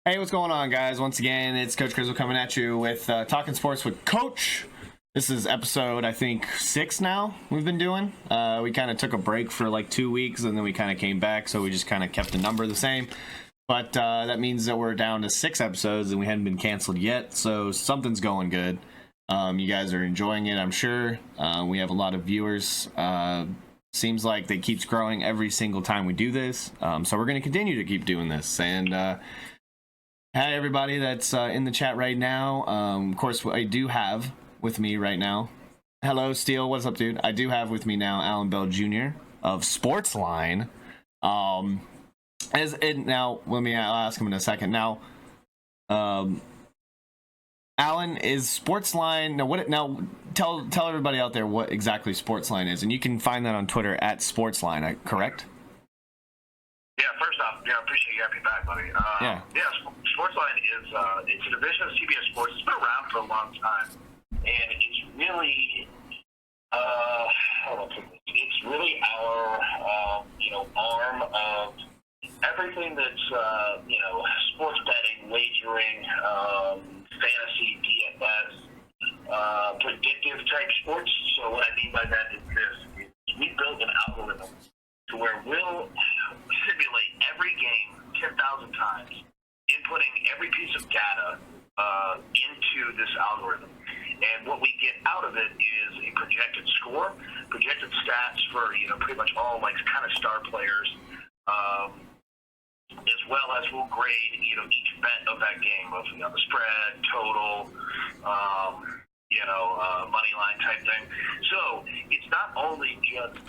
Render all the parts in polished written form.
Hey, what's going on, guys? Once again, it's Coach Grizzle coming at you with Talking Sports with Coach. This is episode, I think, 6 now we've been doing. We kind of took a break for like 2 weeks, and then we kind of came back, so we just kind of kept the number the same. But that means that we're down to 6 episodes, and we hadn't been canceled yet, so something's going good. You guys are enjoying it, I'm sure. We have a lot of viewers. Seems like it keeps growing every single time we do this, so we're going to continue to keep doing this. And hi, everybody that's in the chat right now. Of course, I do have with me right now. Hello, Steele. What's up, dude? I do have with me now Allan Bell Jr. of Sportsline. Now, I'll ask him in a second. Now, Allan, is Sportsline now? Tell everybody out there what exactly Sportsline is, and you can find that on Twitter at Sportsline. Correct? Yeah. First off, I appreciate you having me back, buddy. Sportsline is it's a division of CBS Sports. It's been around for a long time, and it's really it's really our arm of everything that's sports betting, wagering, fantasy, DFS, predictive type sports. So what I mean by that is this: we built an algorithm to where we'll simulate every game 10,000 times, inputting every piece of data into this algorithm. And what we get out of it is a projected score, projected stats for pretty much all kind of star players, as well as we'll grade each bet of that game, both the spread, total, money line type thing. So it's not only just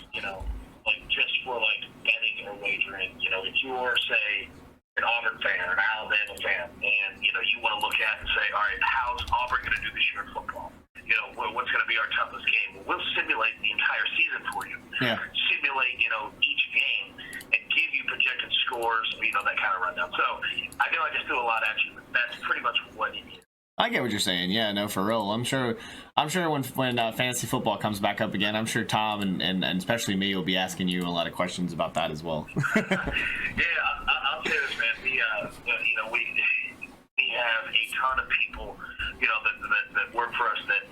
just for betting or wagering. If you're, say, an Auburn fan or an Alabama fan, and you want to look at and say, all right, how's Auburn going to do this year in football? What's going to be our toughest game? Well, we'll simulate the entire season for you. Yeah. Simulate each game and give you projected scores. That kind of rundown. So I feel like I just do a lot actually. But that's pretty much what it is. I get what you're saying. Yeah, no, for real. I'm sure when fantasy football comes back up again, I'm sure Tom and especially me will be asking you a lot of questions about that as well. Yeah, I'll say this, man. We have a ton of people, that work for us that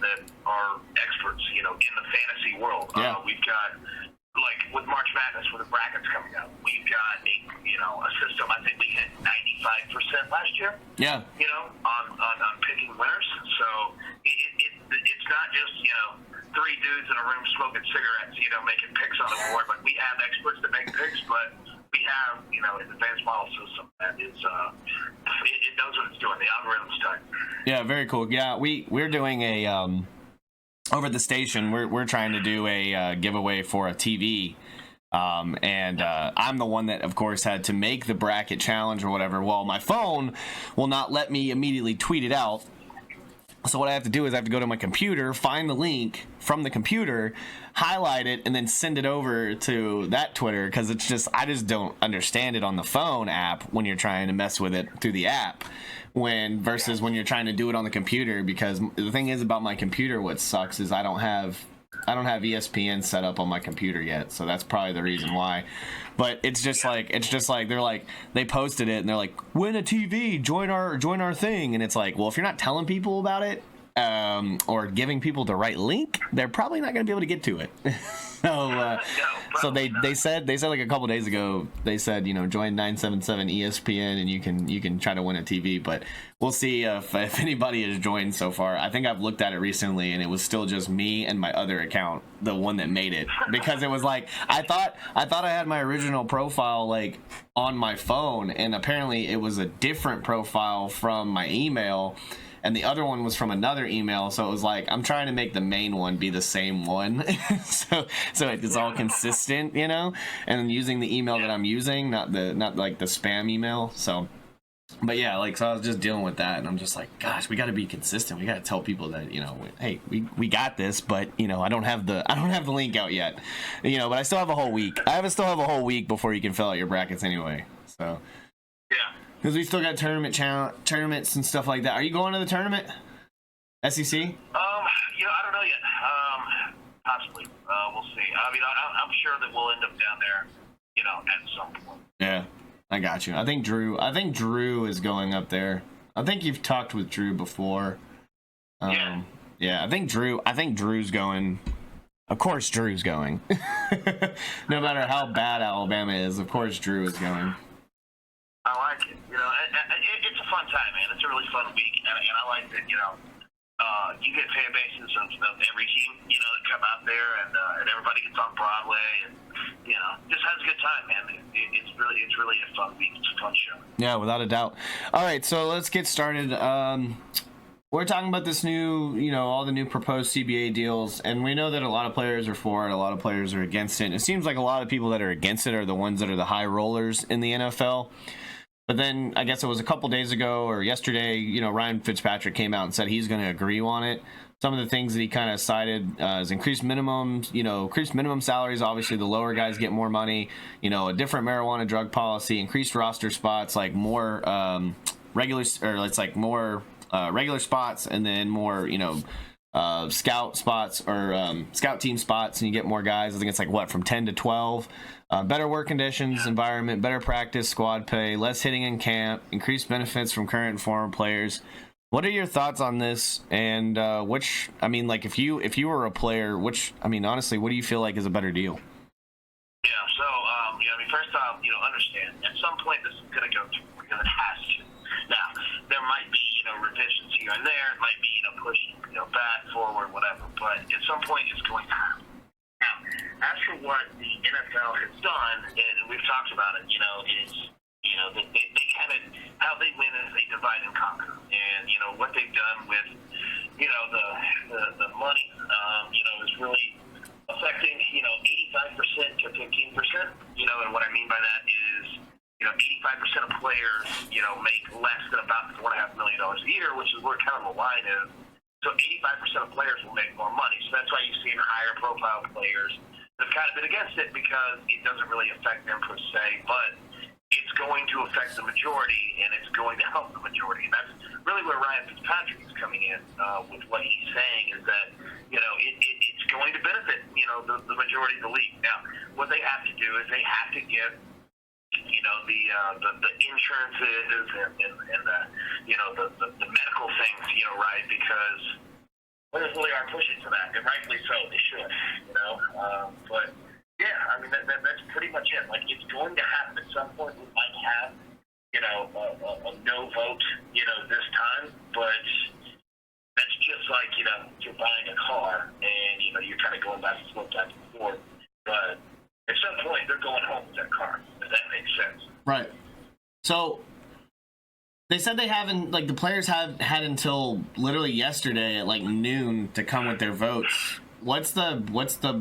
are experts, in the fantasy world. Yeah. We've got with March Madness, with the brackets coming out, we've got a system. I think we hit 95% last year. Yeah. On picking winners. So it's not just 3 dudes in a room smoking cigarettes, making picks on the board. But we have experts that make picks, but we have an advanced model system that is it knows what it's doing. The algorithm's tight. Yeah, very cool. Yeah, we're doing a over at the station, we're trying to do a giveaway for a TV, and I'm the one that, of course, had to make the bracket challenge or whatever. Well, my phone will not let me immediately tweet it out. So what I have to do is I have to go to my computer, find the link from the computer, highlight it, and then send it over to that Twitter, because I just don't understand it on the phone app when you're trying to mess with it through the app. Versus when you're trying to do it on the computer, because the thing is about my computer, what sucks is I don't have ESPN set up on my computer yet, so that's probably the reason why. But it's just like they posted it and they're like, win a TV, join our thing, and it's like, well, if you're not telling people about it or giving people the right link, they're probably not going to be able to get to it. So they said like a couple days ago, they said, join 977 ESPN and you can try to win a TV. But we'll see if anybody has joined so far. I think I've looked at it recently and it was still just me and my other account, the one that made it, because it was like I thought I had my original profile on my phone, and apparently it was a different profile from my email. And the other one was from another email, so it was like I'm trying to make the main one be the same one, so it's all consistent, and using the email that I'm using, not the spam email. So, but yeah, so I was just dealing with that, and I'm just like, gosh, we got to be consistent. We got to tell people that hey, we got this, but I don't have the link out yet, but I still have a whole week. Still have a whole week before you can fill out your brackets anyway. So yeah. Because we still got tournaments and stuff like that. Are you going to the tournament? SEC? I don't know yet. Possibly. We'll see. I mean, I'm sure that we'll end up down there, at some point. Yeah. I got you. I think Drew is going up there. I think you've talked with Drew before. Yeah. Yeah, I think Drew's going. Of course Drew's going. No matter how bad Alabama is, of course Drew is going. I like it. It's a fun time, man. It's a really fun week, and I like that. You get fan bases of every team, that come out there, and everybody gets on Broadway, and just has a good time, man. It's really a fun week. It's a fun show. Yeah, without a doubt. All right, so let's get started. We're talking about this new, all the new proposed CBA deals, and we know that a lot of players are for it, a lot of players are against it. And it seems like a lot of people that are against it are the ones that are the high rollers in the NFL. But then I guess it was a couple days ago or yesterday, Ryan Fitzpatrick came out and said he's going to agree on it. Some of the things that he kind of cited is increased minimums, increased minimum salaries. Obviously, the lower guys get more money, a different marijuana drug policy, increased roster spots, like more regular spots, and then more, scout spots or scout team spots, and you get more guys. I think it's from 10 to 12. Better work conditions, environment, better practice, squad pay, less hitting in camp, increased benefits from current and former players. What are your thoughts on this? And if you were a player, honestly, what do you feel like is a better deal? Yeah. So, first off, understand at some point this is going to go through because it has to. Now, there might be, revisions here and there. It might be, pushing, back, forward, whatever. But at some point, it's going to happen. Now, as for what the NFL has done, and we've talked about it, is, they kind of, how they win is they divide and conquer. And, what they've done with, the money, is really affecting, 85% to 15%. And what I mean by that is, 85% of players, make less than about $4.5 million a year, which is where kind of the line is. So 85% of players will make more money. So that's why you've seen higher profile players that have kind of been against it because it doesn't really affect them per se, but it's going to affect the majority and it's going to help the majority. And that's really where Ryan Fitzpatrick is coming in with what he's saying is that, it's going to benefit, the majority of the league. Now, what they have to do is they have to get the insurances and the medical things, right? Because players really are pushing for that, and rightfully so. They should, But yeah, that's pretty much it. It's going to happen at some point. We might have, a no vote, this time, but that's just like you're buying a car and you're kind of going back and forth, but at some point, they're going home with their car, if that makes sense. Right. So they said they haven't, the players have had until literally yesterday at noon to come with their votes. What's the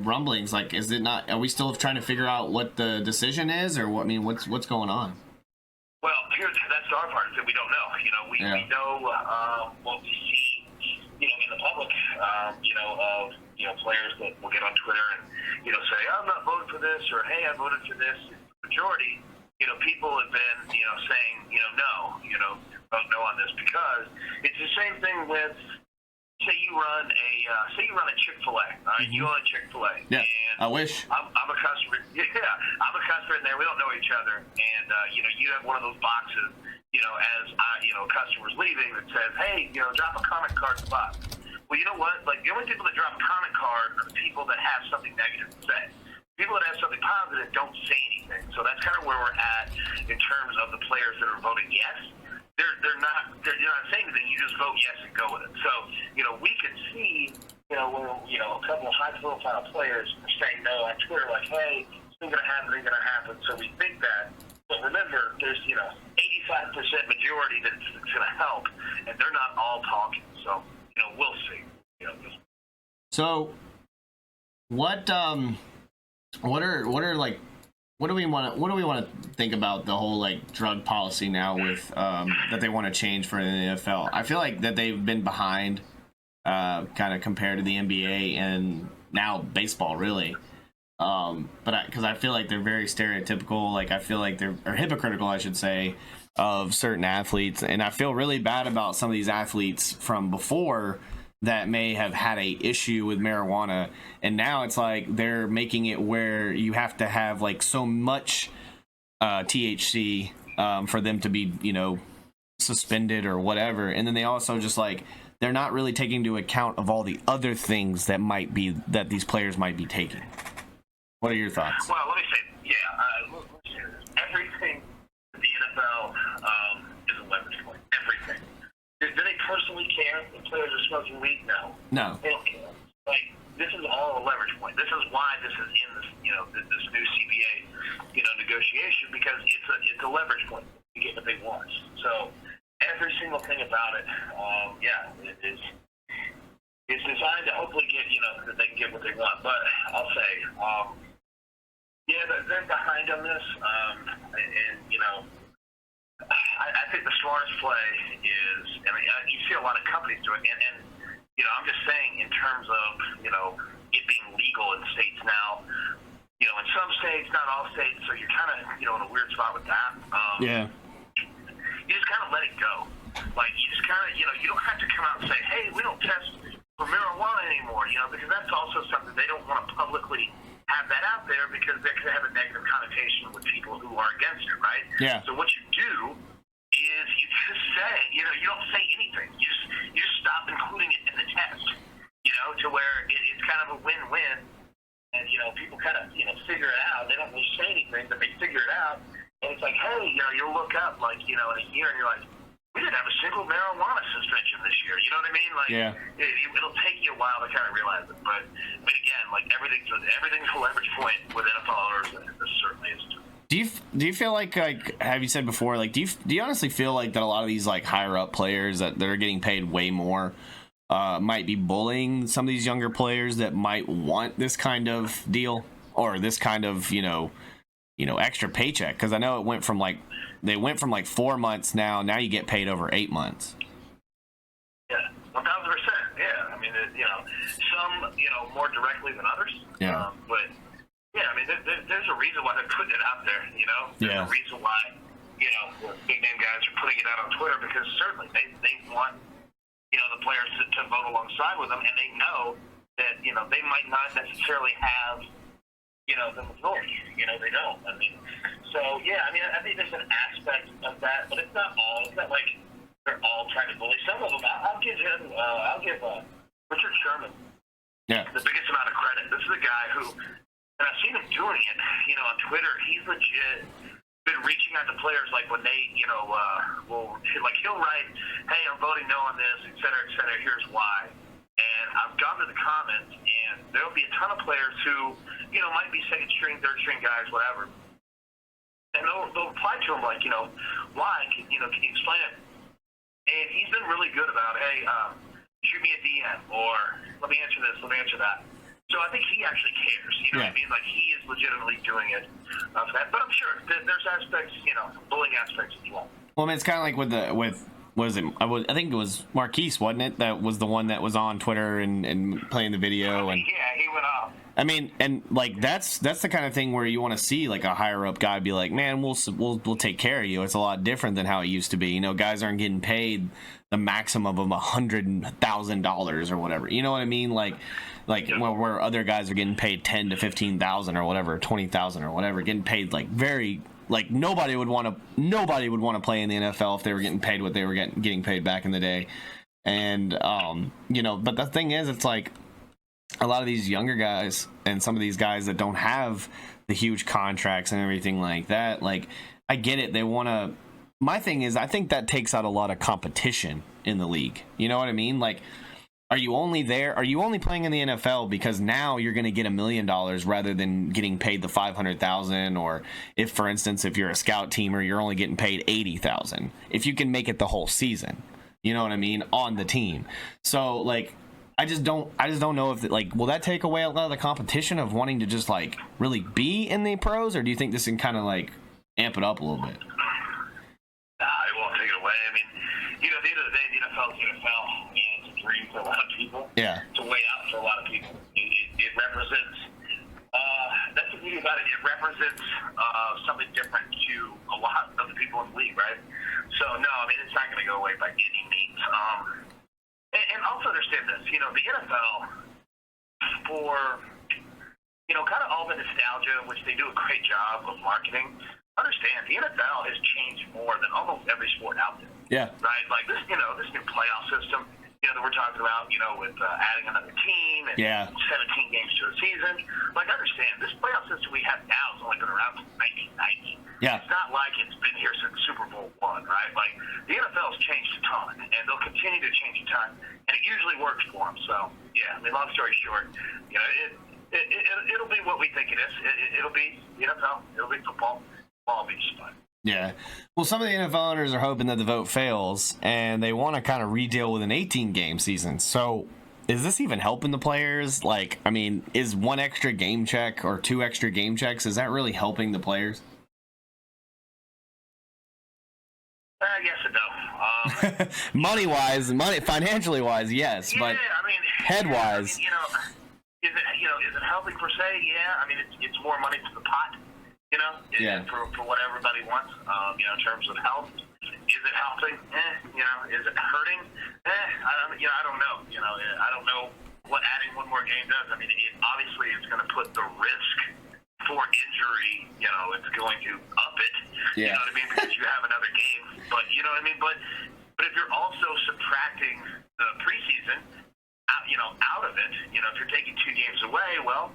rumblings? Is it not? Are we still trying to figure out what the decision is, or what? What's going on? Well, that's the hard part is that we don't know. We know what we see, in the public, of players that will get on Twitter and, say, I'm not voting for this, or, hey, I voted for this. The majority, people have been, saying, vote no on this because it's the same thing with, say you run a Chick-fil-A, all right? Mm-hmm. You own a Chick-fil-A. Yeah, and I wish. I'm a customer. Yeah, I'm a customer in there. We don't know each other. And, you have one of those boxes, as customers leaving that says, hey, drop a comment card in the box. Well, you know what? The only people that drop a comment card are the people that have something negative to say. People that have something positive don't say anything. So that's kind of where we're at in terms of the players that are voting yes. They're not saying anything. You just vote yes and go with it. So, we could see, where, a couple of high-profile players are saying no on Twitter, hey, it's going to happen, it's going to happen. So we think that. But remember, there's, 85% majority that's going to help, and they're not all talking. So, we'll see. So, what do we want to think about the whole drug policy now with that they want to change for the NFL? I feel like that they've been behind, kind of compared to the NBA and now baseball, really. Because I feel like they're very stereotypical. I feel like they're hypocritical, I should say, of certain athletes, and I feel really bad about some of these athletes from before that may have had a issue with marijuana, and now it's they're making it where you have to have so much THC for them to be, suspended or whatever. And then they also just like they're not really taking into account of all the other things that these players might be taking. What are your thoughts? Well, let me say, let me say this. Everything in the NFL is a leverage point. Everything. Do they personally care if players are smoking weed? No. They don't care. Like, this is all a leverage point. This is why this is in this, this new CBA, negotiation, because it's a leverage point to get what they want. So every single thing about it, it's designed to hopefully get, that they can get what they want. But I'll say, they're behind on this, I think the smartest play is, you see a lot of companies doing it, and I'm just saying in terms of, it being legal in states now, in some states, not all states, so you're kind of, in a weird spot with that. You just kind of let it go. Like, you just kind of, you don't have to come out and say, hey, we don't test for marijuana anymore, because that's also something they don't want to publicly have that out there because they could have a negative connotation with people who are against it, right? Yeah. So what you do is you just say, you don't say anything. You just stop including it in the test, to where it's kind of a win-win. And, people kind of, figure it out. They don't really say anything, but they figure it out. And it's like, hey, you'll look up, like, in a year, and you're like, we didn't have a single marijuana suspension this year. You know what I mean? Like, it'll take you a while to kind of realize it. But again, like, everything's a leverage point with NFL owners, and this certainly is too. Do you feel like have you said before, like, do you honestly feel like that a lot of these like higher up players that are getting paid way more might be bullying some of these younger players that might want this kind of deal or this kind of extra paycheck? Because I know they went from like 4 months now you get paid over 8 months. Yeah, 1,000%. Yeah, I mean, some more directly than others. Yeah. But yeah, I mean, there's a reason why they're putting it out there. There's a reason why the big name guys are putting it out on Twitter, because certainly they want the players to vote alongside with them, and they know that they might not necessarily have the majority. They don't. I mean, so yeah, I mean, I think there's an aspect of that, but it's not all. It's not like they're all trying to bully. Some of them, I'll give Richard Sherman the biggest amount of credit. This is a guy who, and I've seen him doing it, on Twitter. He's legit been reaching out to players, like when they, he'll write, hey, I'm voting no on this, et cetera, here's why. And I've gone to the comments, and there'll be a ton of players who, might be second string, third string guys, whatever. And they'll reply to him like, why? Can you explain it? And he's been really good about, hey, shoot me a DM, or let me answer this, let me answer that. So I think he actually cares. You know what I mean? Like, he is legitimately doing it for that. But I'm sure there's aspects, bullying aspects as well. Well, I mean, it's kind of like I think it was Marquise, wasn't it? That was the one that was on Twitter and playing the video. And yeah, he went off. I mean, and like that's the kind of thing where you want to see like a higher up guy be like, man, we'll take care of you. It's a lot different than how it used to be. Guys aren't getting paid the maximum of $100,000 or whatever. You know what I mean? Like where other guys are getting paid $10,000 to $15,000 or whatever, $20,000 or whatever, getting paid like very. Like nobody would want to play in the NFL if they were getting paid what they were getting paid back in the day, and But the thing is, it's like a lot of these younger guys and some of these guys that don't have the huge contracts and everything like that. Like, I get it. They want to. My thing is, I think that takes out a lot of competition in the league. You know what I mean? Like, are you only playing in the NFL because now you're going to get $1 million rather than getting paid the $500,000? Or if, for instance, if you're a scout teamer, you're only getting paid $80,000 if you can make it the whole season. You know what I mean? On the team. So like, I just don't know if will that take away a lot of the competition of wanting to just like really be in the pros, or do you think this can kind of like amp it up a little bit? It won't take it away. I mean, at the end of the day, the NFL is the NFL, and it's a dream for a lot of people. Yeah. It's a way out for a lot of people. It represents, that's the beauty about it. It represents something different to a lot of the people in the league, right? So, no, I mean, it's not going to go away by any means. And also understand this, the NFL, for, kind of all the nostalgia, which they do a great job of marketing, understand the NFL has changed more than almost every sport out there. Yeah. Right? Like this, this new playoff system, that we're talking about, with adding another team and 17 games to a season. Like, understand, this playoff system we have now has only been around since 1990. Yeah. It's not like it's been here since Super Bowl I, right? Like, the NFL's changed a ton, and they'll continue to change a ton, and it usually works for them. So, yeah, I mean, long story short, it'll be what we think it is. It'll be the NFL. It'll be football. Ball will be just fine. Yeah. Well, some of the NFL owners are hoping that the vote fails, and they want to kind of redeal with an 18-game season. So is this even helping the players? Like, I mean, is one extra game check or two extra game checks, is that really helping the players? Yes and no. Money-wise, financially-wise, yes, yeah, but I mean, head-wise. Is it helping per se? Yeah, I mean, it's more money to the pot. For what everybody wants, in terms of health. Is it helping? Is it hurting? I don't know. I don't know what adding one more game does. I mean, obviously it's going to put the risk for injury, it's going to up it. Yeah. You know what I mean? Because you have another game. But, you know what I mean? But if you're also subtracting the preseason out of it, if you're taking 2 games away, well,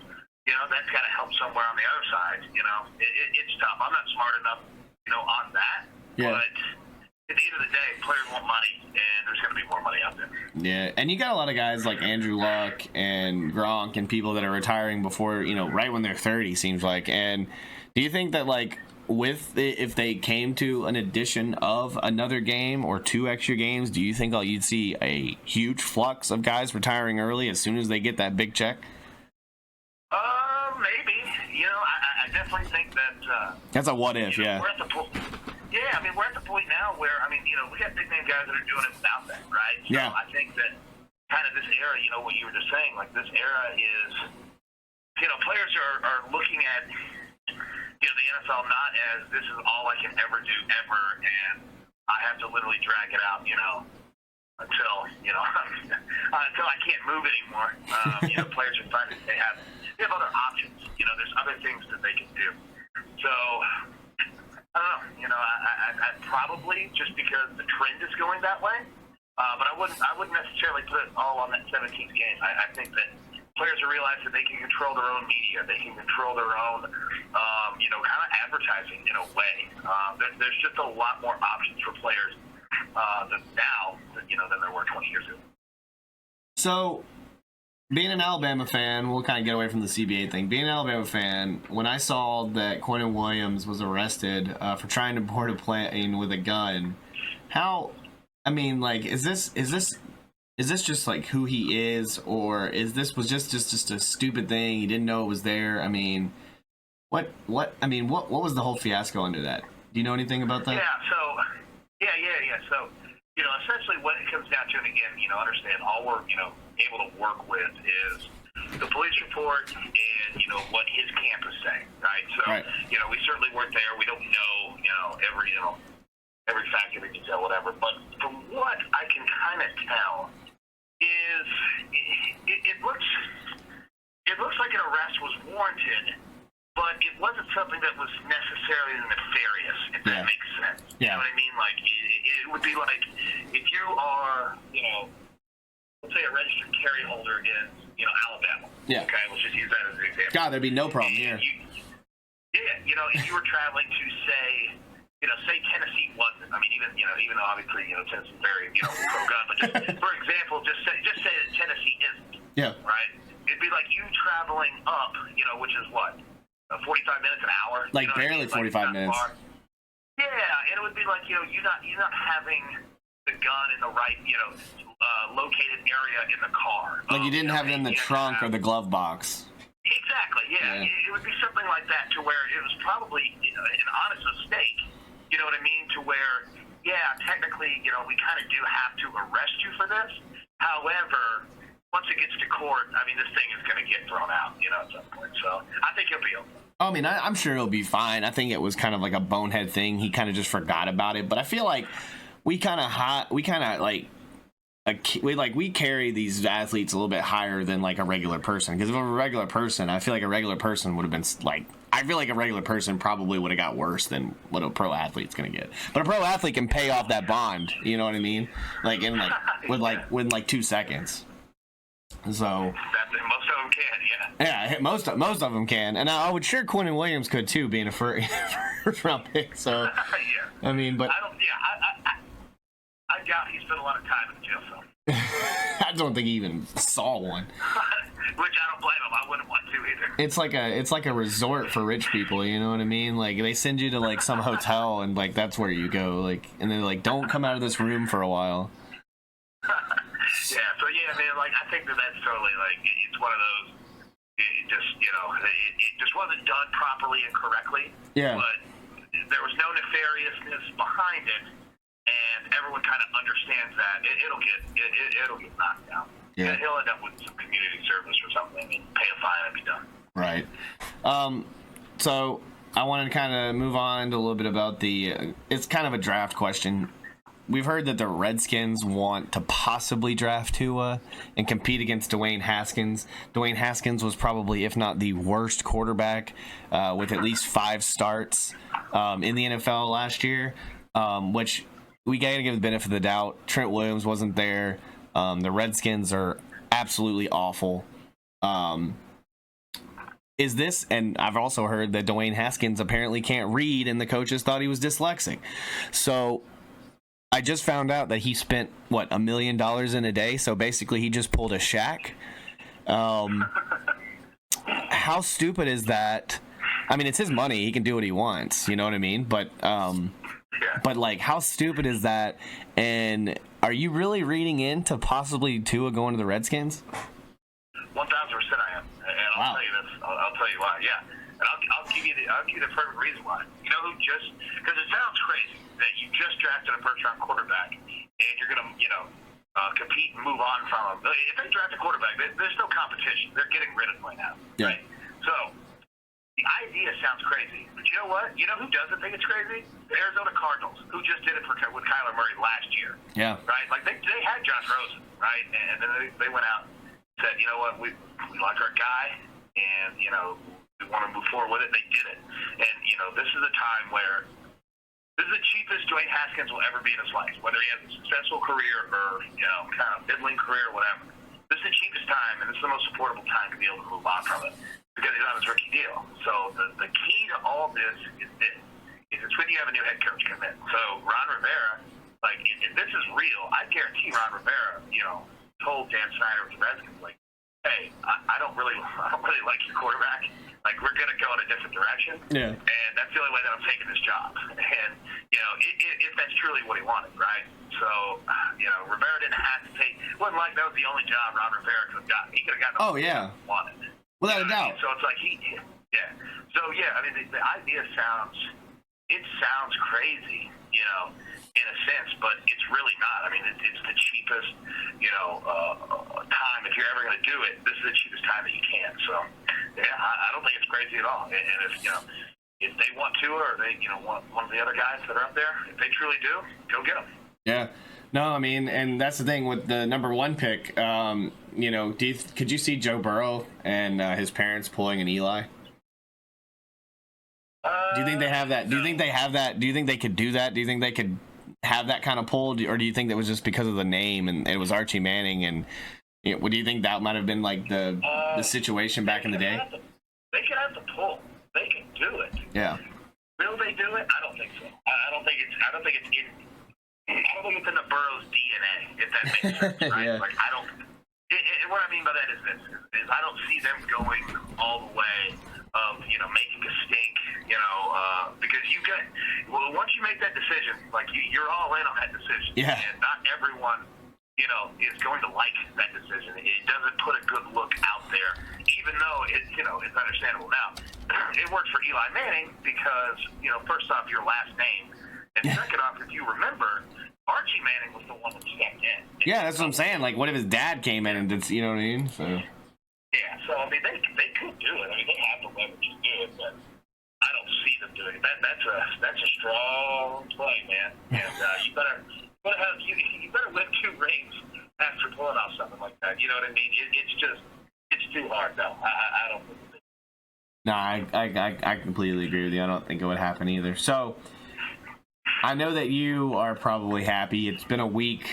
that's got to help somewhere on the other side. It's tough. I'm not smart enough, on that. Yeah. But at the end of the day, players want money, and there's going to be more money out there. Yeah, and you got a lot of guys like Andrew Luck and Gronk and people that are retiring before, right when they're 30, seems like. And do you think that, like, if they came to an addition of another game or 2 extra games, do you think you'd see a huge flux of guys retiring early as soon as they get that big check? Maybe. I definitely think that. That's a what if, yeah. We're at the we're at the point now where, we got big name guys that are doing it without that, right? So Yeah. I think that kind of this era, what you were just saying, like this era is, players are looking at, the NFL not as this is all I can ever do ever, and I have to literally drag it out, until, until I can't move anymore. Players are finding they have other options. There's other things that they can do. So, I don't know. I probably just because the trend is going that way. But I wouldn't necessarily put it all on that 17th game. I think that players are realizing that they can control their own media. They can control their own, kind of advertising in a way. There's just a lot more options for players now than there were 20 years ago. So, being an Alabama fan, we'll kind of get away from the CBA thing. Being an Alabama fan, when I saw that Quentin Williams was arrested for trying to board a plane with a gun, is this just like who he is, or was just a stupid thing? He didn't know it was there. I mean, what was the whole fiasco under that? Do you know anything about that? Yeah. So, essentially what it comes down to, and again, understand all we're, able to work with is the police report and, what his camp is saying, right? So, right. We certainly weren't there. We don't know, every fact, every detail, whatever. But from what I can kind of tell is it looks like an arrest was warranted, but it wasn't something that was necessarily nefarious, if that makes sense. Yeah. You know what I mean? Like, it would be like if you are, let's say a registered carry holder in, Alabama. Yeah. Okay, let's just use that as an example. God, there'd be no problem here. If you were traveling to say Tennessee wasn't. I mean, even though obviously, Tennessee's very, pro-gun, but just for example, just say that Tennessee isn't. Yeah. Right? It'd be like you traveling up, which is what? 45 minutes, an hour? Like barely 45 minutes. Far. Yeah, and it would be like, you're not having the gun in the right, located area in the car. Like you didn't have it in the trunk or the glove box. Exactly, yeah. It would be something like that to where it was probably an honest mistake, you know what I mean, to where, technically, we kind of do have to arrest you for this. However, once it gets to court, I mean, this thing is going to get thrown out, at some point. So I think he'll be okay. I mean, I'm sure he'll be fine. I think it was kind of like a bonehead thing. He kind of just forgot about it. But I feel like we kind of we carry these athletes a little bit higher than like a regular person. Because if I'm a regular person, I feel like a regular person would have been like, I feel like a regular person probably would have got worse than what a pro athlete's gonna get. But a pro athlete can pay off that bond. You know what I mean? Like in like within 2 seconds. So most of them can, yeah. Yeah, most of them can, and I would sure Quentin Williams could too, being a first round pick. So yeah. I mean, but I doubt he spent a lot of time in the jail cell. I don't think he even saw one. Which I don't blame him. I wouldn't want to either. It's like a resort for rich people. You know what I mean? Like they send you to like some hotel, and like that's where you go. Like, and they're like, don't come out of this room for a while. Yeah, so yeah, man, like I think that's totally like it's one of those. It just it just wasn't done properly and correctly. Yeah. But there was no nefariousness behind it, and everyone kind of understands that it'll get knocked down. Yeah. And he'll end up with some community service or something and pay a fine and be done. Right. So I wanted to kind of move on to a little bit about it's kind of a draft question. We've heard that the Redskins want to possibly draft Tua and compete against Dwayne Haskins. Dwayne Haskins was probably, if not the worst quarterback, with at least 5 starts in the NFL last year, which we got to give the benefit of the doubt. Trent Williams wasn't there. The Redskins are absolutely awful. Is this, and I've also heard that Dwayne Haskins apparently can't read, and the coaches thought he was dyslexic. So I just found out that he spent $1 million in a day. So basically, he just pulled a Shaq. How stupid is that? I mean, it's his money; he can do what he wants. You know what I mean? But like, how stupid is that? And are you really reading into possibly Tua going to the Redskins? 1,000% I am, and I'll tell you this. I'll tell you why. Yeah, and I'll give you the perfect reason why. You know who just because it sounds crazy that you just drafted a first-round quarterback and you're going to, compete and move on from him. If they draft a quarterback, there's no competition. They're getting rid of him right now, right? So the idea sounds crazy, but you know what? You know who doesn't think it's crazy? The Arizona Cardinals, who just did it with Kyler Murray last year. Yeah. Right? Like they had Josh Rosen, right? And then they went out and said, you know what? We like our guy, and we want to move forward with it. They did it, and this is a time where. This is the cheapest Dwayne Haskins will ever be in his life, whether he has a successful career or, kind of middling career or whatever. This is the cheapest time, and this is the most affordable time to be able to move on from it because he's on his rookie deal. So the key to all this is this. It's when you have a new head coach come in. So Ron Rivera, like, if this is real, I guarantee Ron Rivera, told Dan Snyder of the Redskins, like, hey, I don't really like your quarterback. Like, we're going to go in a different direction. Yeah. And that's the only way that I'm taking this job. And, if that's truly what he wanted, right? So, Rivera didn't have to take, it wasn't like that was the only job Ron Rivera could have gotten. He could have gotten he wanted. Without a doubt. So it's like So, yeah, I mean, the idea sounds crazy, in a sense, but it's really not. I mean, it's the cheapest, time. If you're ever going to do it, this is the cheapest time that you can. So, yeah, I don't think it's crazy at all. And if they want to, or they, want one of the other guys that are up there, if they truly do, go get them. Yeah. No, I mean, and that's the thing with the number 1 pick. Could you see Joe Burrow and his parents pulling an Eli? Do you think they have that? Do you think they have that? Do you think they could do that? Do you think they could have that kind of pull, or do you think that was just because of the name and it was Archie Manning? And what do you think that might have been like the situation back in the day? They could have the pull. They can do it. Yeah. Will they do it? I don't think so. I don't think it's in the Burrow's DNA, if that makes sense. Right? Yeah. Like what I mean by that is this: is I don't see them going all the way of making a stink, because once you make that decision, like you're all in on that decision. Yeah. And not everyone, is going to like that decision. It doesn't put a good look out there, even though it's understandable now. It works for Eli Manning because, first off, your last name, and second off, if you remember, Archie Manning was the one that stepped in. Yeah, that's what I'm saying. Like, what if his dad came in and did, you know what I mean? So. Yeah, so I mean, they could do it. I mean, they have the leverage to do it, but I don't see them doing it. That's a strong play, man. And you better win 2 rings after pulling off something like that. You know what I mean? It's too hard, though. I don't think it's. No, I completely agree with you. I don't think it would happen either. So, I know that you are probably happy. It's been a week,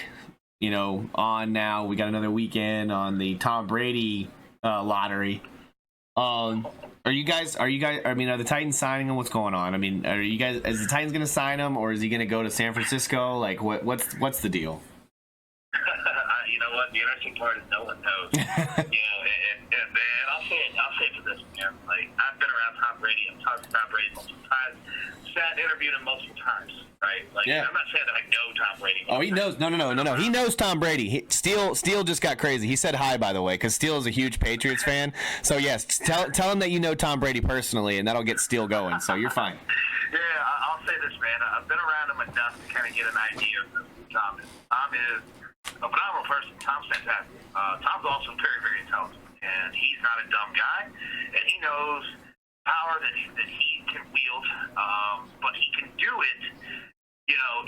on now. We got another weekend on the Tom Brady lottery. Are the Titans signing him? What's going on? I mean, is the Titans going to sign him, or is he going to go to San Francisco? Like, what's the deal? You know what? The interesting part is no one knows. And man, I'll say it for this, man. Like, I've been around Tom Brady. I've talked to Tom Brady multiple times. Interviewed him multiple times, right? Like, yeah. I'm not saying that I know Tom Brady. Oh, he knows. No. He knows Tom Brady. Steele just got crazy. He said hi, by the way, because Steele is a huge Patriots fan. So yes, tell him that you know Tom Brady personally, and that'll get Steele going. So you're fine. Yeah, I'll say this, man. I've been around him enough to kind of get an idea of who Tom is. Tom is a phenomenal person. Tom's fantastic. Tom's also very, very intelligent, and he's not a dumb guy, and he knows power that he can wield, but he can do it,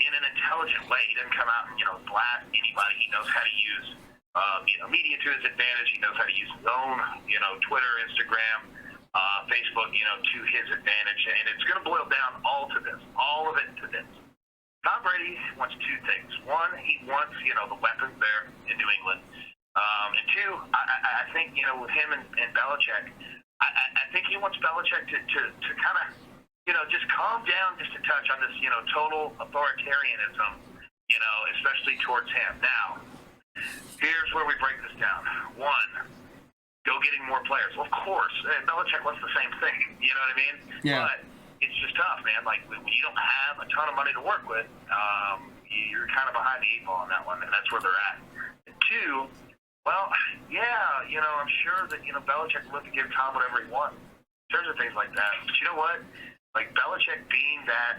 in an intelligent way. He doesn't come out and, blast anybody. He knows how to use, media to his advantage. He knows how to use his own, Twitter, Instagram, Facebook, to his advantage. And it's going to boil down all of it to this. Tom Brady wants two things. One, he wants, the weapons there in New England. And two, I think, with him and Belichick, I think he wants Belichick to kind of, just calm down just a touch on this, total authoritarianism, especially towards him. Now, here's where we break this down. One, go getting more players. Well, of course, Belichick wants the same thing. You know what I mean? Yeah. But it's just tough, man. Like, when you don't have a ton of money to work with, you're kind of behind the eight ball on that one, and that's where they're at. And two, well, yeah, I'm sure that, Belichick would love to give Tom whatever he wants in terms of things like that. But you know what? Like, Belichick being that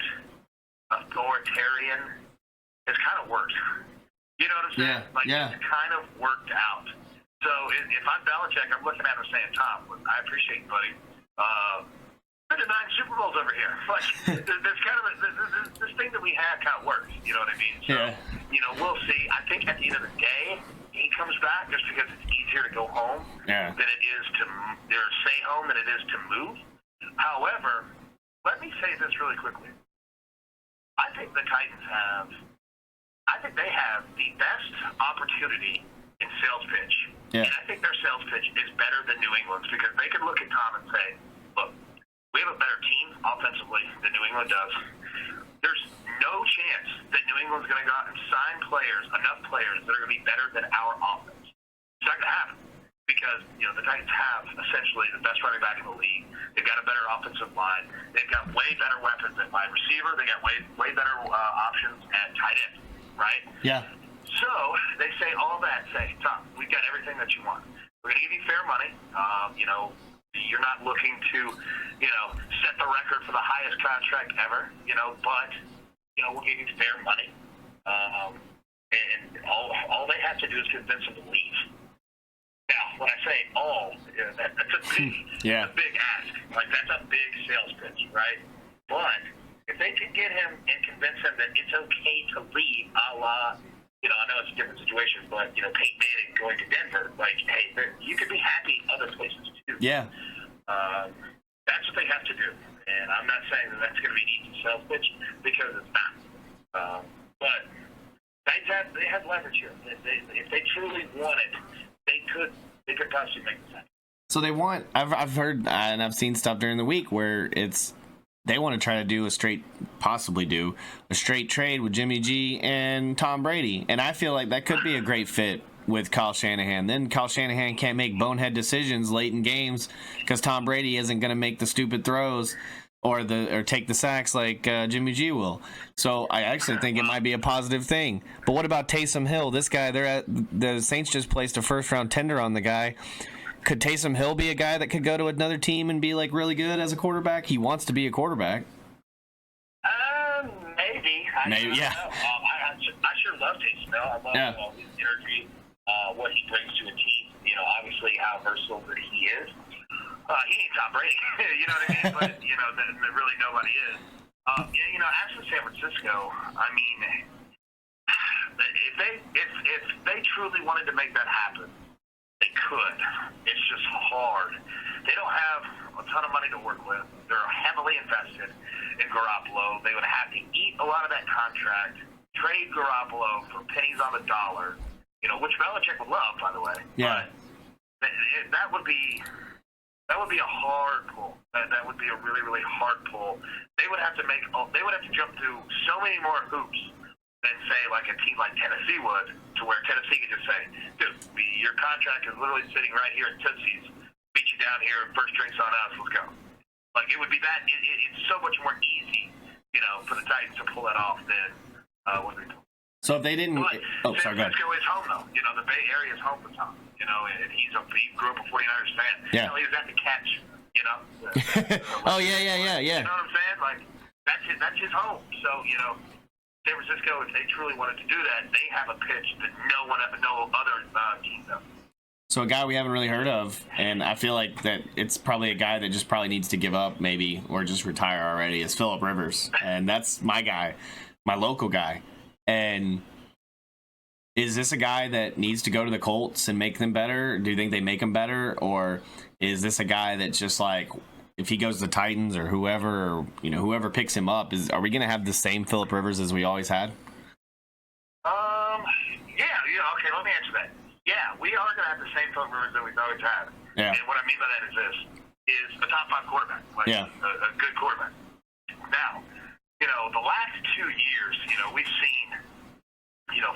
authoritarian has kind of worked. You know what I'm saying? Yeah. It's kind of worked out. So if I'm Belichick, I'm looking at him saying, Tom, I appreciate you, buddy. Been to 9 Super Bowls over here. Like, there's kind of this thing that we had kind of works. You know what I mean? So, we'll see. I think at the end of the day, he comes back just because it's easier to go home than it is to stay home than it is to move. However, let me say this really quickly. I think the Titans have the best opportunity in sales pitch. Yeah. And I think their sales pitch is better than New England's because they can look at Tom and say, look, we have a better team offensively than New England does. There's no chance that New England's going to go out and sign enough players that are going to be better than our offense. It's not going to happen because, the Titans have essentially the best running back in the league. They've got a better offensive line. They've got way better weapons at wide receiver. They got way better options at tight end, right? Yeah. So they say all that, say, Tom, we've got everything that you want. We're going to give you fair money. You're not looking to, set the record for the highest contract ever, but, we'll give you fair money. And all they have to do is convince him to leave. Now, when I say all, that's a big, a big ask. Like, that's a big sales pitch, right? But if they can get him and convince him that it's okay to leave, a la, I know it's a different situation, but, Peyton Manning going to Denver, like, hey, you could be happy other places too. Yeah. That's what they have to do. And I'm not saying that that's going to be an easy sales pitch because it's not. But they have leverage here. If they truly want it, they could possibly make this happen. So they want. I've heard and I've seen stuff during the week where they want to try to do a straight trade with Jimmy G and Tom Brady, and I feel like that could be a great fit with Kyle Shanahan. Then Kyle Shanahan can't make bonehead decisions late in games because Tom Brady isn't going to make the stupid throws or take the sacks like Jimmy G will. So I actually think it might be a positive thing. But what about Taysom Hill? This guy, the Saints just placed a first-round tender on the guy. Could Taysom Hill be a guy that could go to another team and be like really good as a quarterback? He wants to be a quarterback. Maybe. Maybe, yeah. I sure love Taysom Hill. I love his energy, what he brings to a team. Obviously how versatile that he is. He ain't Tom Brady, you know what I mean? But that really nobody is. As for San Francisco, I mean, if they truly wanted to make that happen, they could. It's just hard. They don't have a ton of money to work with. They're heavily invested in Garoppolo. They would have to eat a lot of that contract, trade Garoppolo for pennies on the dollar, which Belichick would love, by the way. Yeah. But that would be a hard pull. That would be a really, really hard pull. They would have to jump through so many more hoops than, say, like a team like Tennessee would, to where Tennessee could just say, dude, your contract is literally sitting right here at Tootsie's. Beat you down here, first drinks on us, let's go. Like, it would be that. It's so much more easy, for the Titans to pull that off than what they do. So if they didn't... But sorry, go ahead. San Francisco is home, though. The Bay Area is home for Tom. And he grew up a 49ers fan. Yeah. He was at the catch, Oh, yeah. You know what I'm saying? Like, that's his home. So, San Francisco, if they truly wanted to do that, they have a pitch that no other team does. So a guy we haven't really heard of, and I feel like that it's probably a guy that just probably needs to give up, maybe, or just retire already, is Phillip Rivers. And that's my guy, my local guy. And is this a guy that needs to go to the Colts and make them better? Do you think they make them better? Or is this a guy that's just like, if he goes to the Titans or whoever, or, whoever picks him up, are we going to have the same Phillip Rivers as we always had? Yeah, okay, let me answer that. Yeah, we are going to have the same Phillip Rivers that we've always had. Yeah. And what I mean by that is this, is a top 5 quarterback, a good quarterback. Now, the last 2 years, we've seen,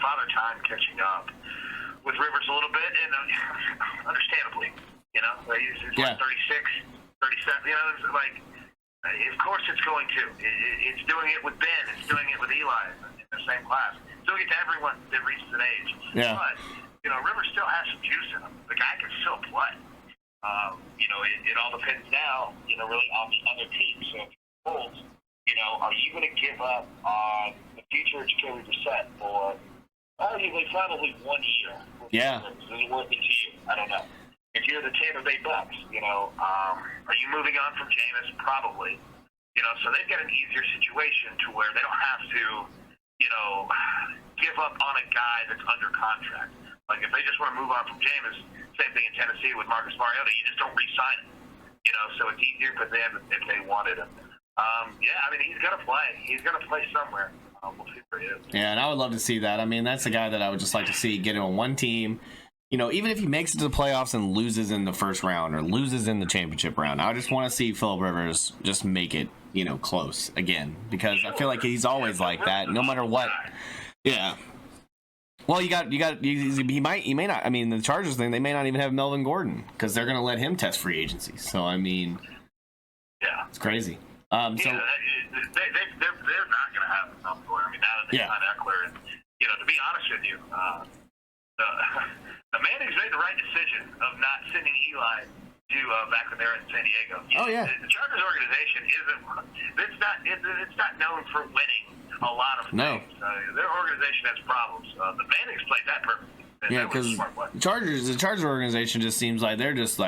Father Time catching up with Rivers a little bit, and understandably, he's like 36, 37, it's like, of course it's going to. It's doing it with Ben, it's doing it with Eli in the same class. It's doing it to everyone that reaches an age. Yeah. But, Rivers still has some juice in him. The guy can still play. It all depends now, really on the other team. So if you're Colts, are you going to give up on the future of Jacoby Brissett for arguably probably 1 year? Yeah. Is it worth it to you? I don't know. If you're the Tampa Bay Bucks, are you moving on from Jameis? Probably. So they've got an easier situation to where they don't have to, give up on a guy that's under contract. Like, if they just want to move on from Jameis, same thing in Tennessee with Marcus Mariota, you just don't re-sign him. So it's easier for them if they wanted him. He's going to play. He's going to play somewhere. We'll see where he is. Yeah, and I would love to see that. I mean, that's a guy that I would just like to see get on one team. Even if he makes it to the playoffs and loses in the first round or loses in the championship round, I just want to see Phillip Rivers just make it, close again, because I feel like he's always like that, no matter what. Yeah. Well, he may not. I mean, the Chargers thing, they may not even have Melvin Gordon because they're going to let him test free agency. So, I mean, yeah, it's crazy. They're not going to have Melvin Gordon. I mean, now that they signed Eckler, and to be honest with you, the Mannings made the right decision of not sending Eli to back when they were in San Diego. The Chargers organization it's not known for winning a lot of things. No. Their organization has problems. The Mannings played that perfectly. Yeah, because the Chargers organization just seems like they're just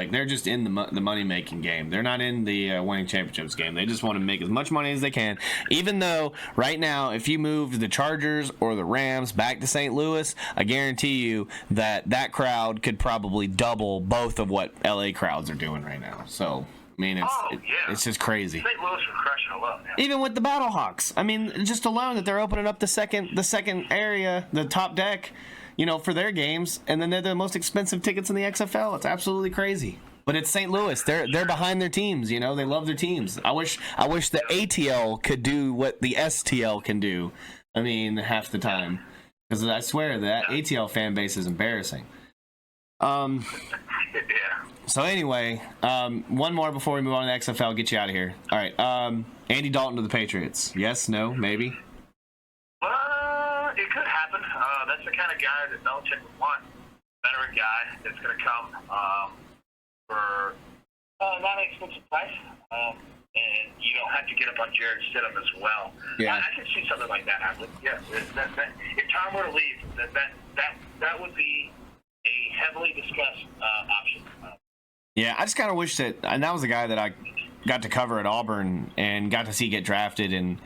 in the money making game. They're not in the winning championships game. They just want to make as much money as they can. Even though right now, if you move the Chargers or the Rams back to St. Louis, I guarantee you that crowd could probably double both of what LA crowds are doing right now. So, I mean, it's just crazy. St. Louis was crushing alone. Yeah. Even with the Battlehawks, I mean, just alone that they're opening up the second area, the top deck, for their games, and then they're the most expensive tickets in the XFL. It's absolutely crazy. But it's St. Louis. They're behind their teams. They love their teams. I wish the ATL could do what the STL can do. I mean, half the time, because I swear that ATL fan base is embarrassing. So anyway, one more before we move on to the XFL. Get you out of here. All right. Andy Dalton to the Patriots. Yes, no, maybe? It could happen. That's the kind of guy that Belichick would want. Veteran guy that's going to come for not an expensive price. And you don't have to get up on Jared Stidham as well. Yeah. I can see something like that happen. Yes. If Tom were to leave, that would be a heavily discussed option. Yeah, I just kind of wish that, and that was the guy that I got to cover at Auburn and got to see get drafted, and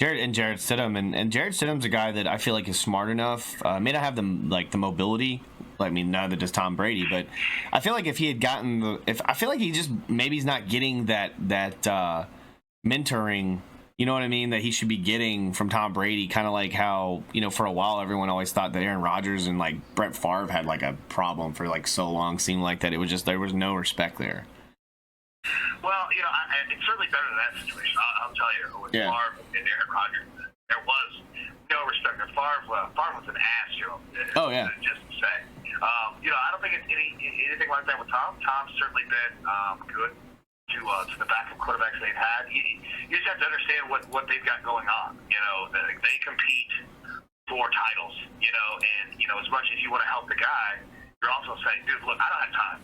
Jared Stidham, and Jared Stidham's a guy that I feel like is smart enough. May not have the mobility. I mean, neither does Tom Brady, but I feel like if he had gotten I feel like he just maybe he's not getting that mentoring. You know what I mean? That he should be getting from Tom Brady, kind of like how, for a while everyone always thought that Aaron Rodgers and like Brett Favre had like a problem for like so long. Seemed like that it was just there was no respect there. Well, it's certainly better than that situation. I'll tell you, with Favre and Aaron Rodgers, there was no respect. Favre was an ass, Oh yeah. Just to say, I don't think it's anything like that with Tom. Tom's certainly been good to the backup quarterbacks they've had. You just have to understand what they've got going on. They compete for titles. And as much as you want to help the guy, you're also saying, dude, look, I don't have time.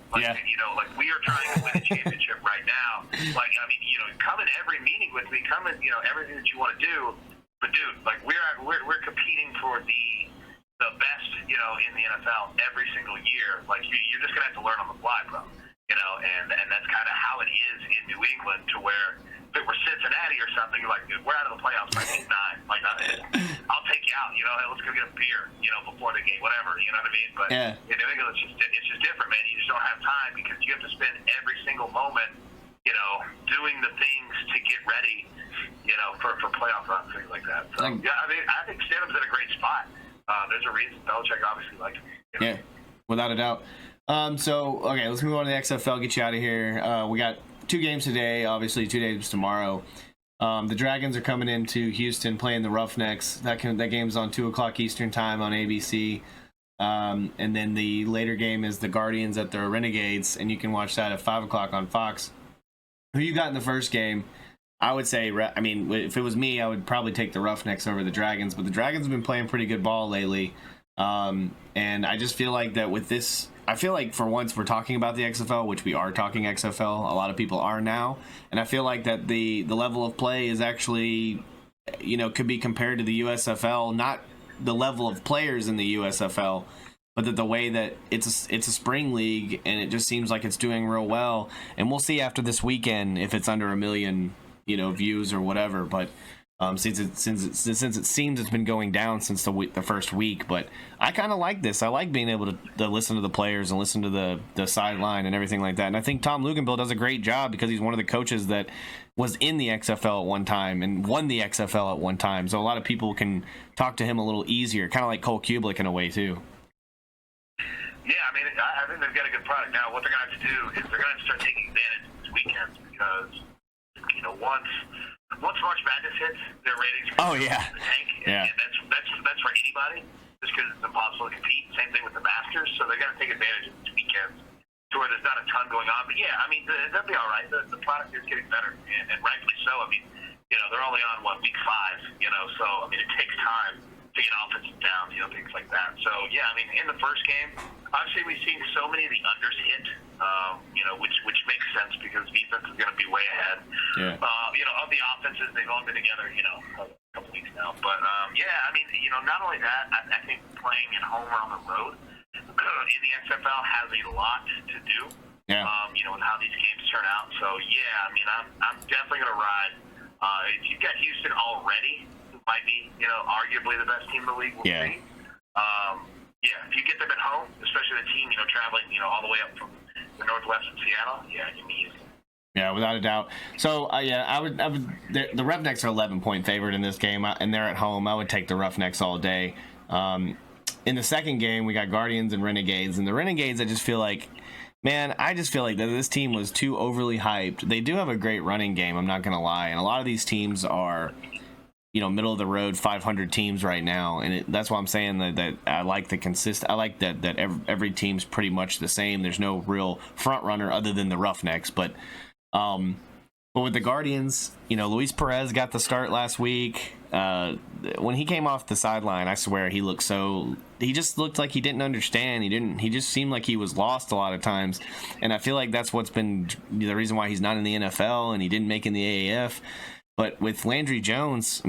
We are trying to win a championship right now. Come in every meeting with me, come in, everything that you want to do. But dude, we're competing for the best, in the NFL every single year. You're just gonna have to learn on the fly, bro. And that's kind of how it is in New England. To where if it were Cincinnati or something, you're like, dude, we're out of the playoffs by week 9. I'll take you out. Let's go get a beer. Before the game, whatever. You know what I mean? But in New England, it's just different, man. You just don't have time because you have to spend every single moment, doing the things to get ready, for playoff runs, things like that. So I think Stidham's in a great spot. There's a reason Belichick obviously likes him. Yeah, without a doubt. Okay, let's move on to the XFL. Get you out of here. We got 2 games today. Obviously, 2 days tomorrow. The Dragons are coming into Houston playing the Roughnecks. That game's on 2:00 Eastern time on ABC. And then the later game is the Guardians at the Renegades, and you can watch that at 5:00 on Fox. Who you got in the first game? I would say, if it was me, I would probably take the Roughnecks over the Dragons, but the Dragons have been playing pretty good ball lately. And I just feel like that with this, I feel like for once we're talking about the XFL, which we are talking XFL. A lot of people are now. And I feel like that the level of play is actually, could be compared to the USFL, not the level of players in the USFL, but that the way that it's a spring league and it just seems like it's doing real well. And we'll see after this weekend if it's under 1 million, views or whatever. But since it seems it's been going down since the first week, but I kind of like this. I like being able to listen to the players and listen to the sideline and everything like that. And I think Tom Luginbill does a great job because he's one of the coaches that was in the XFL at one time and won the XFL at one time. So a lot of people can talk to him a little easier, kind of like Cole Kubelik in a way too. Yeah, I think they've got a good product. Now, what they're going to have to do is they're going to have to start taking advantage of this weekend because, once March Madness hits, their ratings are going to tank. And that's for anybody, just because it's impossible to compete. Same thing with the Masters. So they're going to take advantage of this weekend to where there's not a ton going on. But yeah, they'll be all right. The product is getting better, and rightfully so. They're only on week 5. So it takes time to get offenses down, things like that. So yeah, in the first game, obviously we've seen so many of the unders hit, which makes sense because defense is going to be way ahead. Yeah. Of the offenses, they've only been together, a couple weeks now. But not only that, I think playing at home or on the road in the XFL has a lot to do. Yeah. With how these games turn out. So yeah, I'm definitely going to ride. If you've got Houston already, who might be, arguably the best team in the league, we'll see. If you get them at home, especially the team, traveling, all the way up from the Northwest in Seattle, you need it. Yeah, without a doubt. So, I would. The Roughnecks are 11-point favorite in this game, and they're at home. I would take the Roughnecks all day. In the second game, we got Guardians and Renegades, and the Renegades, I just feel like that this team was too overly hyped. They do have a great running game, I'm not going to lie, and a lot of these teams are, middle of the road 500 teams right now, and that's why I'm saying that I like I like that every team's pretty much the same. There's no real front runner other than the Roughnecks, but with the Guardians, Luis Perez got the start last week. When he came off the sideline, I swear he just looked like he didn't understand. He just seemed like he was lost a lot of times, and I feel like that's what's been the reason why he's not in the NFL and he didn't make in the AAF. But with Landry Jones,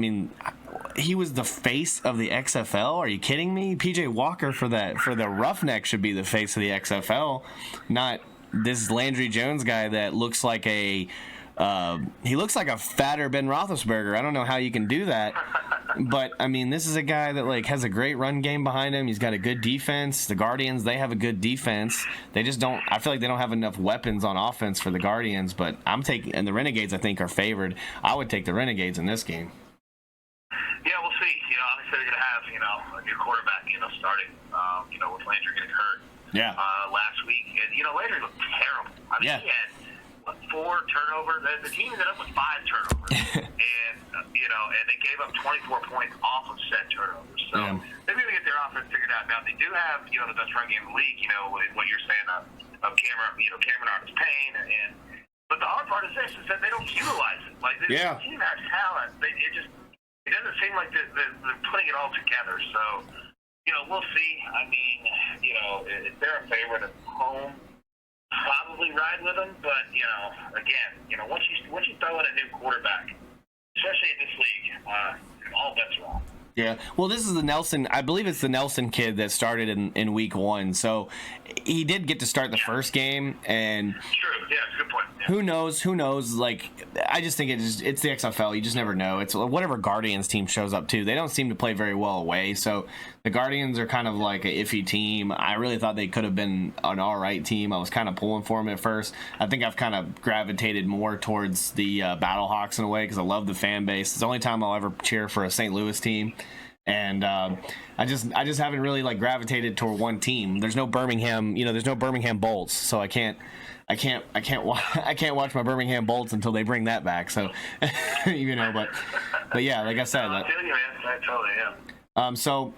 he was the face of the XFL. Are you kidding me? PJ Walker for the Roughneck should be the face of the XFL, not this Landry Jones guy that looks like a He looks like a fatter Ben Roethlisberger. I don't know how you can do that. But, I mean, this is a guy that, like, has a great run game behind him. He's got a good defense. The Guardians, they have a good defense. They just don't – I feel like they don't have enough weapons on offense for the Guardians. But I'm taking – and the Renegades, I think, are favored. I would take the Renegades in this game. Yeah, we'll see. Obviously they're going to have, a new quarterback, starting, with Landry getting hurt last week. And, Landry looked terrible. I mean, he had, 4 turnovers. The team ended up with 5 turnovers. And, and they gave up 24 points off of said turnovers. So they're going to get their offense figured out. Now, they do have, the best run game in the league, what you're saying of Cameron Artis-Payne. But the hard part is this, is that they don't utilize it. Like, this team has talent. It doesn't seem like they're putting it all together. So, we'll see. I mean, if they're a favorite at home, probably ride with them. But, again, once you throw in a new quarterback, especially in this league, all bets are off. Yeah, well, this is the Nelson. I believe it's the Nelson kid that started in week 1. So he did get to start the first game, and true. Yeah, it's a good point. Yeah. Who knows? Like, I just think it's the XFL. You just never know. It's whatever Guardians team shows up to. They don't seem to play very well away. So the Guardians are kind of like an iffy team. I really thought they could have been an all right team. I was kind of pulling for them at first. I think I've kind of gravitated more towards the Battlehawks in a way because I love the fan base. It's the only time I'll ever cheer for a St. Louis team. And I just haven't really like gravitated toward one team. There's no Birmingham, there's no Birmingham Bolts, so I can't watch my Birmingham Bolts until they bring that back. So, but yeah, like I said, I feel you, man. I totally am. So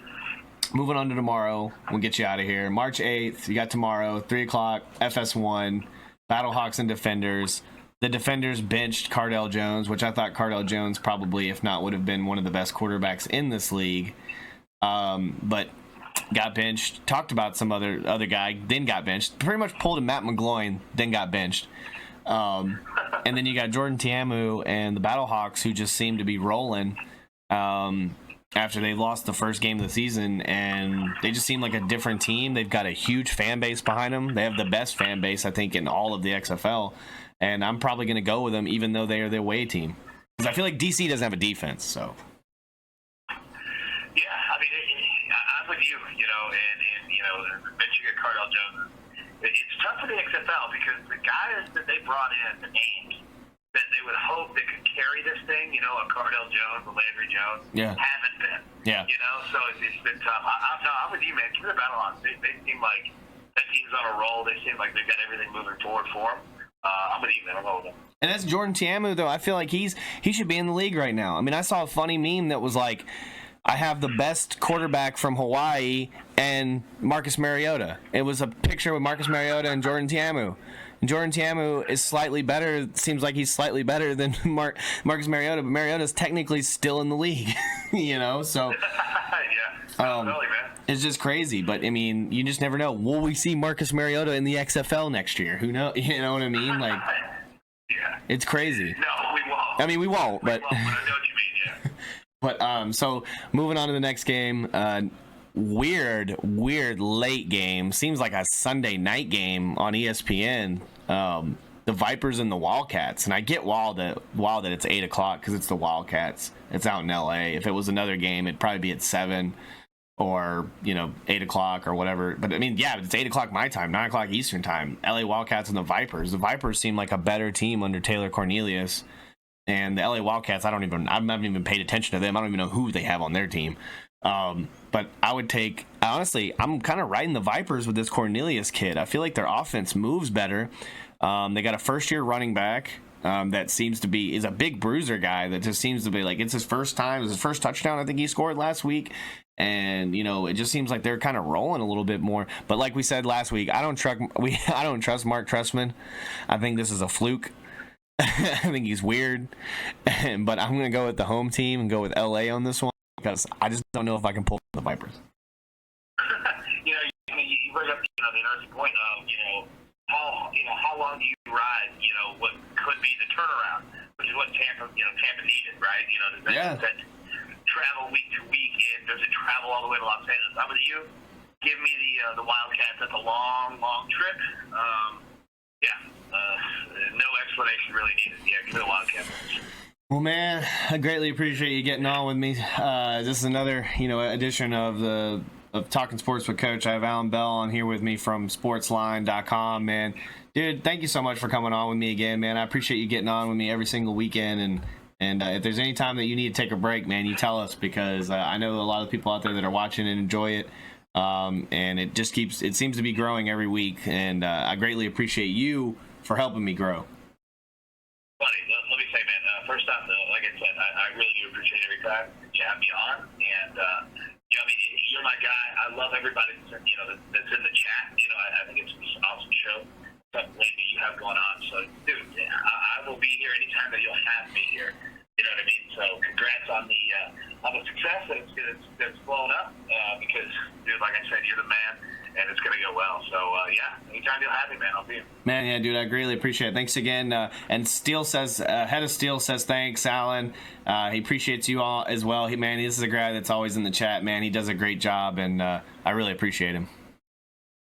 moving on to tomorrow, we'll get you out of here. March 8th, you got tomorrow, 3:00, FS1, Battlehawks and Defenders. The Defenders benched Cardell Jones, which I thought Cardell Jones probably, if not, would have been one of the best quarterbacks in this league. But got benched. Talked about some other guy, then got benched. Pretty much pulled a Matt McGloin, then got benched. And then you got Jordan Ta'amu and the Battlehawks, who just seem to be rolling after they lost the first game of the season, and they just seem like a different team. They've got a huge fan base behind them. They have the best fan base, I think, in all of the XFL. And I'm probably going to go with them, even though they are the away team. Because I feel like DC doesn't have a defense, so. Yeah, I mean, I'm with you, and Michigan Cardell Jones. It's tough for the XFL because the guys that they brought in, the names, that they would hope that could carry this thing, a Cardell Jones, a Landry Jones, haven't been. Yeah. So it's been tough. I'm with you, man. Give me the Battlehawks. They seem like that team's on a roll. They seem like they've got everything moving forward for them. I'm with you, man. I'm over them. And that's Jordan Ta'amu, though. I feel like he should be in the league right now. I mean, I saw a funny meme that was like, I have the best quarterback from Hawaii and Marcus Mariota. It was a picture with Marcus Mariota and Jordan Ta'amu. And Jordan Ta'amu is slightly better. Seems like he's slightly better than Marcus Mariota, but Mariota's technically still in the league. So totally, man. It's just crazy. But I mean, you just never know. Will we see Marcus Mariota in the XFL next year? Who knows? You know what I mean? Like, it's crazy. No, we won't. I mean, we won't. But I know what you mean. Yeah. But so moving on to the next game. Weird late game. Seems like a Sunday night game on ESPN. The Vipers and the Wildcats, and I get wild that it's 8:00 because it's the Wildcats. It's out in LA. If it was another game, it'd probably be at 7 or 8:00 or whatever. But I mean, yeah, it's 8:00 my time, 9:00 Eastern time. LA Wildcats and the Vipers. The Vipers seem like a better team under Taylor Cornelius, and the LA Wildcats. I haven't even paid attention to them. I don't even know who they have on their team. But I would take, honestly, I'm kind of riding the Vipers with this Cornelius kid. I feel like their offense moves better. They got a first-year running back that is a big bruiser guy that just seems to be like, it's his first time. It was his first touchdown I think he scored last week. And, it just seems like they're kind of rolling a little bit more. But like we said last week, I don't trust Mark Trestman. I think this is a fluke. I think he's weird. But I'm going to go with the home team and go with LA on this one, because I just don't know if I can pull the Vipers. You bring up, the interesting point of, how long do you ride, what could be the turnaround, which is what Tampa needed, right? Does that travel week to week, and does it travel all the way to Los Angeles? I'm with you. Give me the Wildcats. That's a long, long trip. No explanation really needed. Yeah, give it a lot of cameras. Well, man, I greatly appreciate you getting on with me. This is another, edition of Talking Sports with Coach. I have Allan Bell on here with me from sportsline.com, man. Dude, thank you so much for coming on with me again, man. I appreciate you getting on with me every single weekend. And if there's any time that you need to take a break, man, you tell us, because I know a lot of people out there that are watching and enjoy it. And it seems to be growing every week. And I greatly appreciate you for helping me grow. Buddy, let me say, man, first off, like I said, I really do appreciate every time you have me on. And, I mean, you're my guy. I love everybody that's in the chat. I think it's an awesome show. Something that you have going on. So, dude, I will be here anytime that you'll have me here. You know what I mean? So, congrats on the success that's blown up. Because, dude, like I said, you're the man, and it's gonna go well. So, yeah, anytime you'll have me, man, I'll be here. Man, yeah, dude, I greatly appreciate it. Thanks again. And Steele says, Head of Steel says, thanks, Allan. He appreciates you all as well. This is a guy that's always in the chat, man. He does a great job, and I really appreciate him.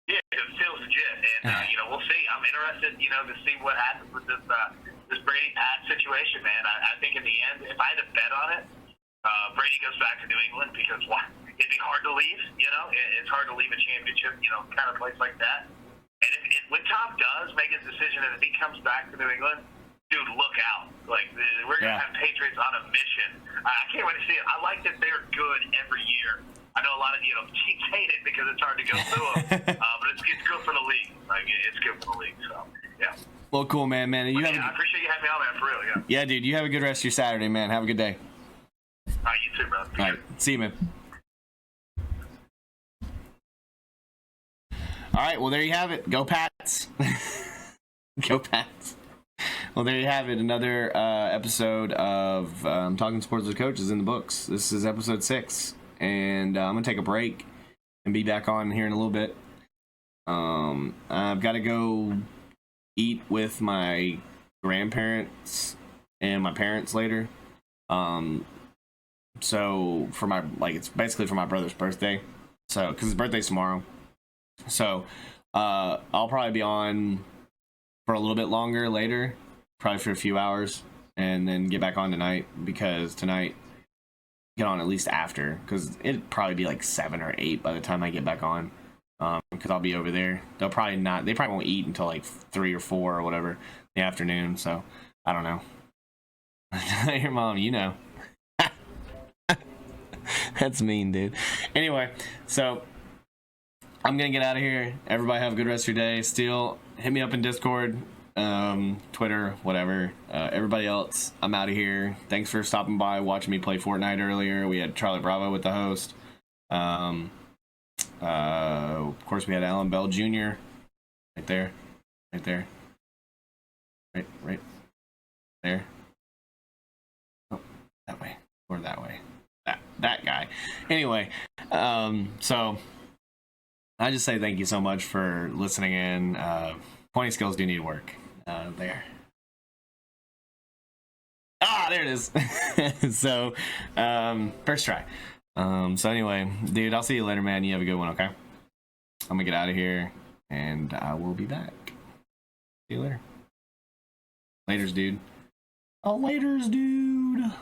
Yeah, Steele's legit, and we'll see. I'm interested, to see what happens with this Brady Pat situation, man. I think in the end, if I had to bet on it, Brady goes back to New England, because it'd be hard to leave. It's hard to leave a championship, kind of place like that. And when Tom does make his decision, and if he comes back to New England, dude, look out. Like, we're going to have Patriots on a mission. I can't wait to see it. I like that they're good every year. I know a lot of, teams hate it because it's hard to go through them, but it's good for the league. Like, it's good for the league, so, yeah. Well, cool, man. I appreciate you having me on, man, for real, yeah. Yeah, dude, you have a good rest of your Saturday, man. Have a good day. All right, you too, bro. All right, see you, man. All right, well, there you have it. Go Pats. Go Pats. Well, there you have it. Another episode of Talking Sports with Coach is in the books. This is episode 6, and I'm going to take a break and be back on here in a little bit. I've got to go eat with my grandparents and my parents later. So for my, it's basically for my brother's birthday. So, because his birthday's tomorrow. So, I'll probably be on for a little bit longer later, probably for a few hours, and then get back on tonight, because tonight, get on at least after, because it'd probably be like 7 or 8 by the time I get back on, because I'll be over there. They probably won't eat until like 3 or 4 or whatever in the afternoon, so I don't know. Your mom, That's mean, dude. Anyway, so I'm gonna get out of here. Everybody have a good rest of your day. Still, hit me up in Discord, Twitter, whatever. Everybody else, I'm out of here. Thanks for stopping by, watching me play Fortnite earlier. We had Charlie Bravo with the host. Of course, we had Allan Bell Jr. Right there. Right there. Right there. Oh, that way. Or that way. That guy. Anyway, so I just say thank you so much for listening in. Pointing skills do need work. There. There it is. So, first try. So anyway, dude, I'll see you later, man. You have a good one, okay? I'm gonna get out of here, and I will be back. See you later. Laters, dude. Oh, laters, dude.